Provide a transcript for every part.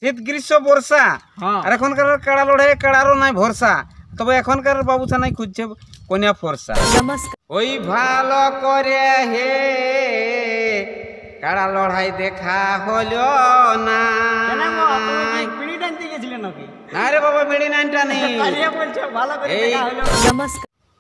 শীত গ্রীষ্ম বর্ষা আর এখনকার কাড়া লড়াই কাড়ারও নাই ভরসা, তবে এখনকার বাবু থানায় খুঁজছে কন্যা ফর্সা। ওই ভালো করে হে কাড়া লড়াই দেখা হলো না। না রে বাবা, বিড়ি নাইনটা নেই।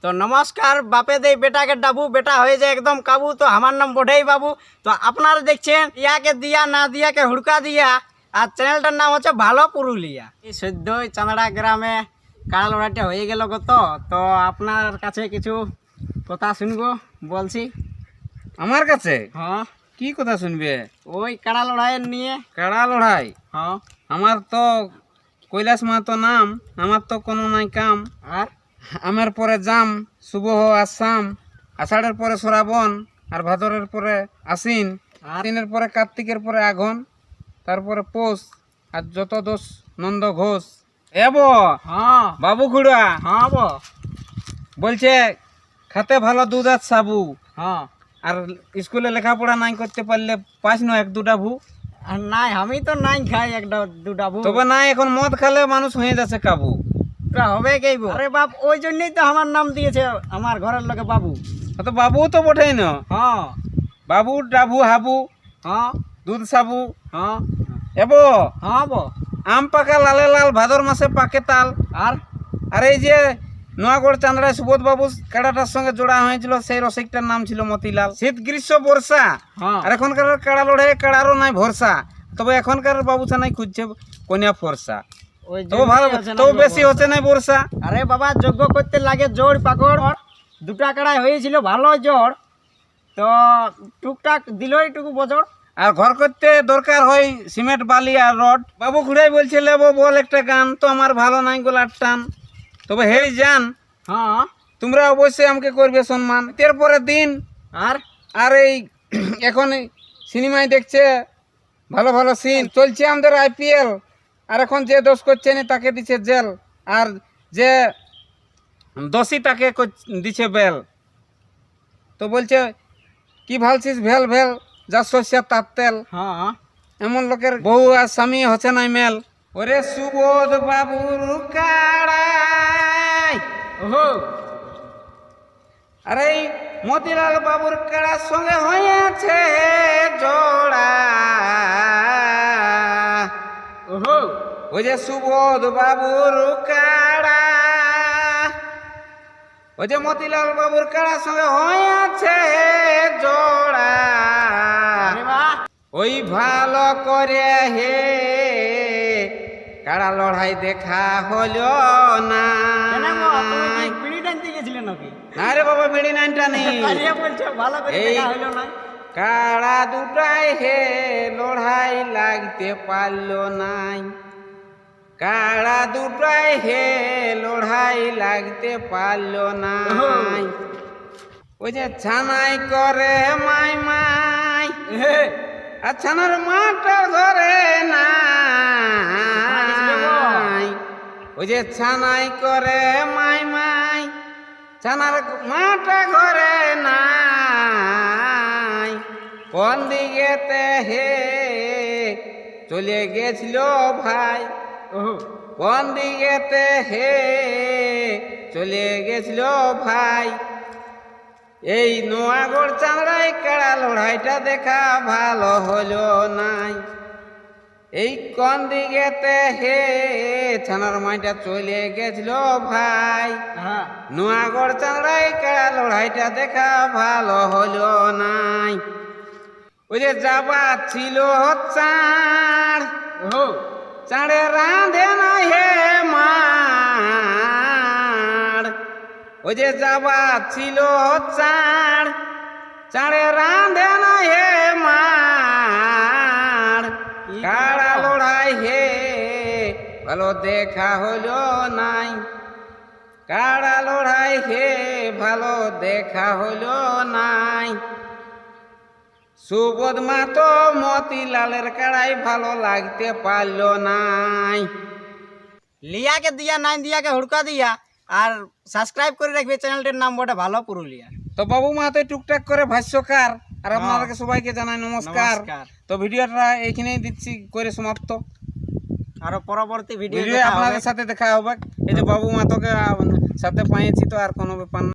তো নমস্কার, বাপে দেই বেটাকে ডাবু, বেটা হয়ে যায় একদম কাবু। তো আমার নাম বড়েই বাবু। তো আপনারা দেখছেন ইয়াকে দিয়া না দিয়াকে হুড়কা দিয়া, আর চ্যানেলটার নাম হচ্ছে ভালো পুরুলিয়া। এই সদ্যই চাঁদড়া গ্রামে কাড়া লড়াইটা হয়ে গেল গত। তো আপনার কাছে কিছু কথা শুনবো বলছি। আমার কাছে হ্যাঁ, কি কথা শুনবে? ওই কাড়া লড়াইয়ের নিয়ে। কাড়া লড়াই? হ্যাঁ। আমার তো কৈলাস মাহাতো নাম, আমার তো কোনো নাই কাম। আর আমার পরে জাম, শুভ আসাম, আষাঢ়ের পরে শ্রাবণ, আর ভাদরের পরে আশ্বিন, আশ্বিনের পরে কার্তিকের পরে আঘন, তারপরে পৌষ, আর যত দোষ নন্দ ঘোষ। এবো হ্যাঁ বাবু খুড়া, হ্যাঁ বো বলছে খাতে ভালো দুধ আর সাবু, হ্যাঁ। আর স্কুলে লেখাপড়া নাই করতে পারলে পাস না এক দুটা ভু। আর নাই, আমি তো নাই খাই একটা দুটা ভু। তবে নাই, এখন মদ খেলে মানুষ হয়ে যাচ্ছে কাবু। ওটা হবে কেইব? আরে বাপ, ওই জন্যই তো আমার নাম দিয়েছে আমার ঘরের লোকে বাবু। তো বাবু তো বটেই না, হ্যাঁ বাবু ডাবু হাবু হ্যাঁ দুধ সাবু। হ্যাঁ এবো হ্যাঁ বো। আম পাকা লালে লাল, ভাদর মাসে পাকে তাল। আর আর এই যে নোয়াগড় চাঁদড়ায় সুবোধ বাবু কাড়াটার সঙ্গে জোড়া হয়েছিল, সেই রসিকটার নাম ছিল মতিলাল। শীত গ্রীষ্ম বর্ষা হ্যাঁ। আর এখনকার কাড়া লড়াই কাড়ারও নাই ভরসা, তবে এখনকার বাবু থানায় খুঁজছে কন্যা ফর্সা। ওই তবে ভালো, তবে বেশি হচ্ছে না বর্ষা। আরে বাবা, যজ্ঞ করতে লাগে জোর পাকড়। দুটা কাড়াই হয়েছিল ভালো জোর, তো টুকটাক দিল এইটুকু বজর। আর ঘর করতে দরকার হয় সিমেন্ট বালি আর রড। বাবু খুড়াই বলছে লেবো বল একটা গান, তো আমার ভালো নাই গোলার টান। তবে হে জান, হ্যাঁ। তোমরা অবশ্যই আমাকে করবে সম্মান। এরপরের দিন আর আর এই এখন সিনেমায় দেখছে ভালো ভালো সিন চলছে আমাদের IPL, আর এখন যে দোষ করছে না তাকে দিচ্ছে জেল, আর যে দোষী তাকে দিচ্ছে বেল। তো বলছে কি ভালছিস ভেল ভেল, যা শস্যের তার তেল। হ্যাঁ। এমন লোকের বউ আর স্বামী হচ্ছে না মেল। ওরে সুবোধ বাবুর কাড়াই, ওহো। আরে এই মতিলাল বাবুর কাড়ার সঙ্গে হয়েছে জোড়া। ওহো। ওই যে সুবোধ বাবুর কাড়া, ওই যে মতিলাল বাবুর কাড়ার সঙ্গে হয়েছে জোড়া। আরে বাহ। ওই ভালো করে হে কাড়া লড়াই দেখা হলো না। কেন গো, তুমি কি বিড়ি টানতে গেছিলে নাকি? না রে বাবা, বিড়ি নাইনটা নেই। আরে বলছে ভালো করে এই দেখা হইলো না। কাড়া দুটাই হে লড়াই লাগতে পারলো নাই। কাড়া দুটাই হে লড়াই লাগতে পারলো নাই। ওই যে ছানাই করে মাই মাই, আর ছানার মাটা ধরে নাই। ওই যে ছানাই করে মাই মাই, ছানার মাটা ঘরে নাই। কোন দিকেতে হে চলে গেছিল ভাই, ওহো। কোন দিকেতে হে চলে গেছিল ভাই। এই নোয়াগড় চাঁদড়ায় কাড়া লড়াইটা দেখা ভালো হলো নাই। এই কোন দিকেতে হে ছানার মাইটা চলে গেছিল ভাই। হ্যাঁ। নোয়াগড় চাঁদড়ায় কাড়া লড়াইটা দেখা ভালো হলো নাই। ওই যে যাবা ছিল চাঁড়, ওহো। চাঁড়ে রাঁধে না হে মার। ওই যে যাবা ছিল চাঁড়, চাঁড়ে রাঁধে না হে মার। কাড়া লড়াই হে ভালো দেখা হলো নাই। কাড়া লড়াই হে ভালো দেখা হলো নাই। সুবোধ মাতো মতিলালের কাড়াই ভালো লাগতে পারলো নাই। লিয়াকে দিয়া নাই দিয়াকে হুড়কা দিয়া, আর সাবস্ক্রাইব করে রাখবে চ্যানেলটির নাম বটে ভালো পুরুলিয়া। তো বাবু মাতো টুকটাক করে ভাষ্যকার, আর আপনাদেরকে সবাইকে জানাই নমস্কার। নমস্কার। তো ভিডিওটা এইখানেই দিচ্ছি করে সমাপ্ত। আরো পরবর্তী ভিডিও ভিডিও আপনাদের সাথে দেখা হবে। এই যে বাবু মাতকে সাথে পাইছি তো আর কোনো ব্যাপার না।